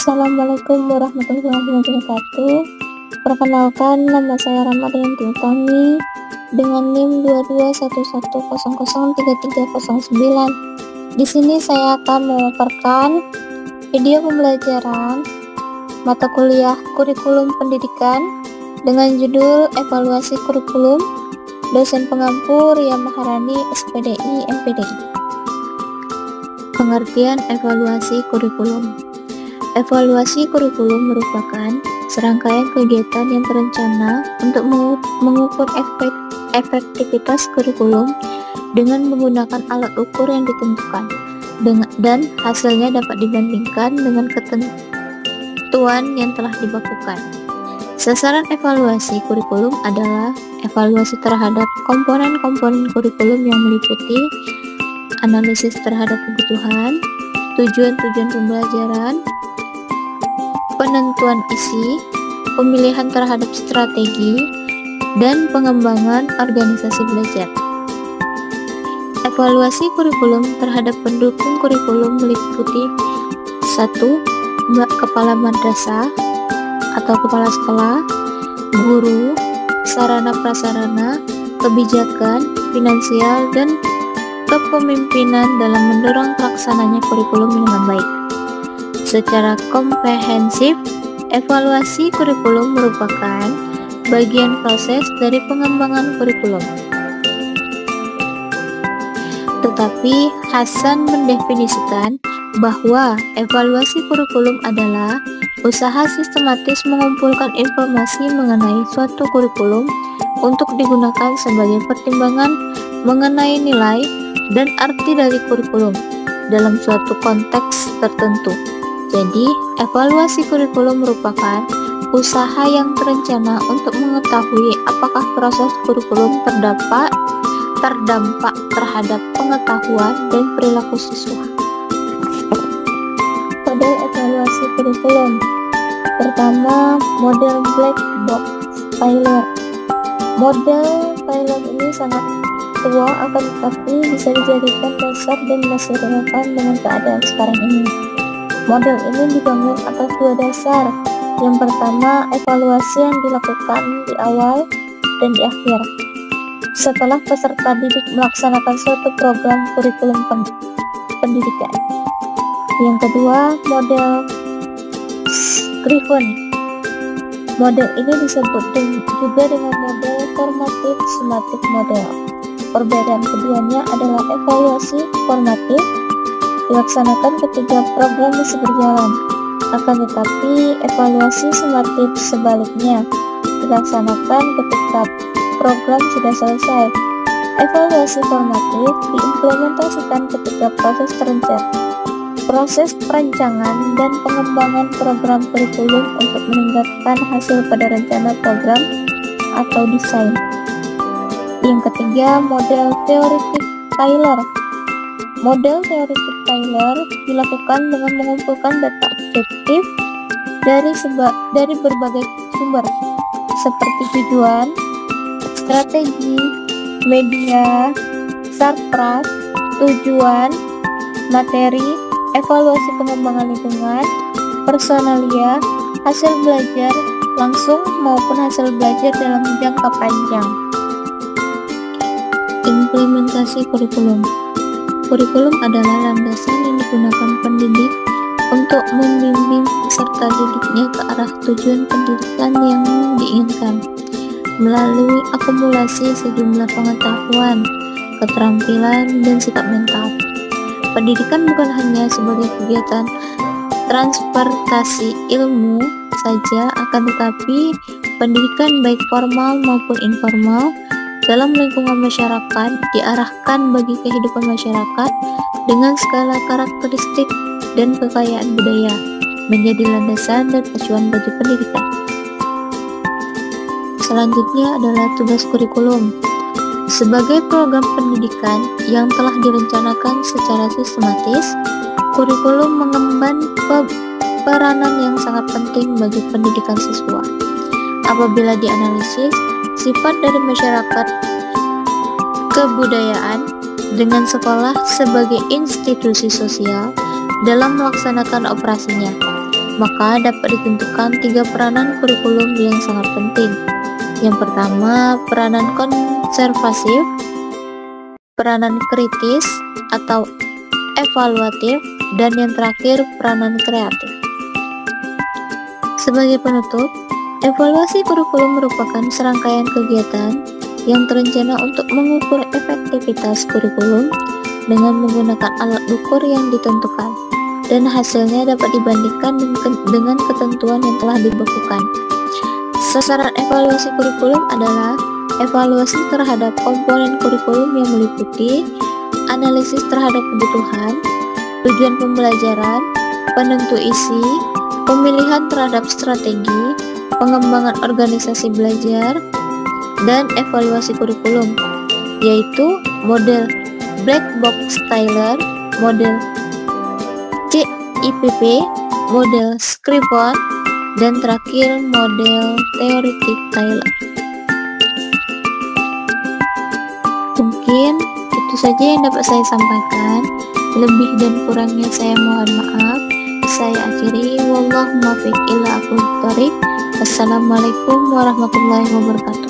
Assalamualaikum warahmatullahi wabarakatuh. Perkenalkan, nama saya Ramadhanti Utami dengan NIM 2211003309. Di sini saya akan memaparkan video pembelajaran mata kuliah kurikulum pendidikan dengan judul Evaluasi Kurikulum, dosen pengampu Ria Maharani, SPDI, MPDI. Pengertian evaluasi kurikulum. Evaluasi kurikulum merupakan serangkaian kegiatan yang terencana untuk mengukur efektivitas kurikulum dengan menggunakan alat ukur yang ditentukan, dan hasilnya dapat dibandingkan dengan ketentuan yang telah dibakukan. Sasaran evaluasi kurikulum adalah evaluasi terhadap komponen-komponen kurikulum yang meliputi analisis terhadap kebutuhan, tujuan-tujuan pembelajaran, penentuan isi, pemilihan terhadap strategi, dan pengembangan organisasi belajar. Evaluasi kurikulum terhadap pendukung kurikulum meliputi 1. Kepala madrasah atau kepala sekolah, guru, sarana prasarana, kebijakan, finansial, dan kepemimpinan dalam mendorong pelaksananya kurikulum dengan baik. Secara komprehensif, evaluasi kurikulum merupakan bagian proses dari pengembangan kurikulum. Tetapi Hasan mendefinisikan bahwa evaluasi kurikulum adalah usaha sistematis mengumpulkan informasi mengenai suatu kurikulum untuk digunakan sebagai pertimbangan mengenai nilai dan arti dari kurikulum dalam suatu konteks tertentu. Jadi, evaluasi kurikulum merupakan usaha yang terencana untuk mengetahui apakah proses kurikulum terdampak terhadap pengetahuan dan perilaku siswa. Model evaluasi kurikulum. Pertama, model black box Taylor. Model Taylor ini sangat tua, akan tetapi bisa dijadikan dasar dan masih relevan dengan keadaan sekarang ini. Model ini dibangun atas dua dasar. Yang pertama, evaluasi yang dilakukan di awal dan di akhir, setelah peserta didik melaksanakan suatu program kurikulum pendidikan. Yang kedua, model Griffin. Model ini disebut juga dengan model formatif summative model. Perbedaan keduanya adalah evaluasi formatif dilaksanakan ketika program masih berjalan, akan tetapi evaluasi summatif sebaliknya dilaksanakan ketika program sudah selesai. Evaluasi formatif diimplementasikan ketika proses perancangan dan pengembangan program kurikulum untuk meningkatkan hasil pada rencana program atau desain. Yang ketiga, model teoretik Taylor. Model teoretik Taylor dilakukan dengan mengumpulkan data objektif dari berbagai sumber seperti tujuan, strategi, media, sarpras, tujuan, materi, evaluasi pengembangan lingkungan, personalia, hasil belajar langsung maupun hasil belajar dalam jangka panjang. Implementasi kurikulum. Kurikulum adalah landasan yang digunakan pendidik untuk membimbing peserta didiknya ke arah tujuan pendidikan yang diinginkan melalui akumulasi sejumlah pengetahuan, keterampilan, dan sikap mental. Pendidikan bukan hanya sebagai kegiatan transportasi ilmu saja, akan tetapi pendidikan baik formal maupun informal dalam lingkungan masyarakat diarahkan bagi kehidupan masyarakat dengan skala karakteristik dan kekayaan budaya, menjadi landasan dan acuan bagi pendidikan. Selanjutnya adalah tugas kurikulum. Sebagai program pendidikan yang telah direncanakan secara sistematis, kurikulum mengemban peranan yang sangat penting bagi pendidikan siswa. Apabila dianalisis, sifat dari masyarakat kebudayaan dengan sekolah sebagai institusi sosial dalam melaksanakan operasinya, maka dapat ditentukan 3 peranan kurikulum yang sangat penting. Yang pertama, peranan konservatif, peranan kritis atau evaluatif, dan yang terakhir peranan kreatif. Sebagai penutup, evaluasi kurikulum merupakan serangkaian kegiatan yang terencana untuk mengukur efektivitas kurikulum dengan menggunakan alat ukur yang ditentukan, dan hasilnya dapat dibandingkan dengan ketentuan yang telah dibekukan. Sasaran evaluasi kurikulum adalah evaluasi terhadap komponen kurikulum yang meliputi analisis terhadap kebutuhan, tujuan pembelajaran, penentu isi, pemilihan terhadap strategi, pengembangan organisasi belajar, dan evaluasi kurikulum, yaitu model Black Box Tyler, model CIPP, model Scrivon, dan terakhir model teoretik Tyler. Mungkin itu saja yang dapat saya sampaikan. Lebih dan kurangnya saya mohon maaf. Saya akhiri. Wallahu muwaffiq ila aqwamit thoriq. Assalamualaikum warahmatullahi wabarakatuh.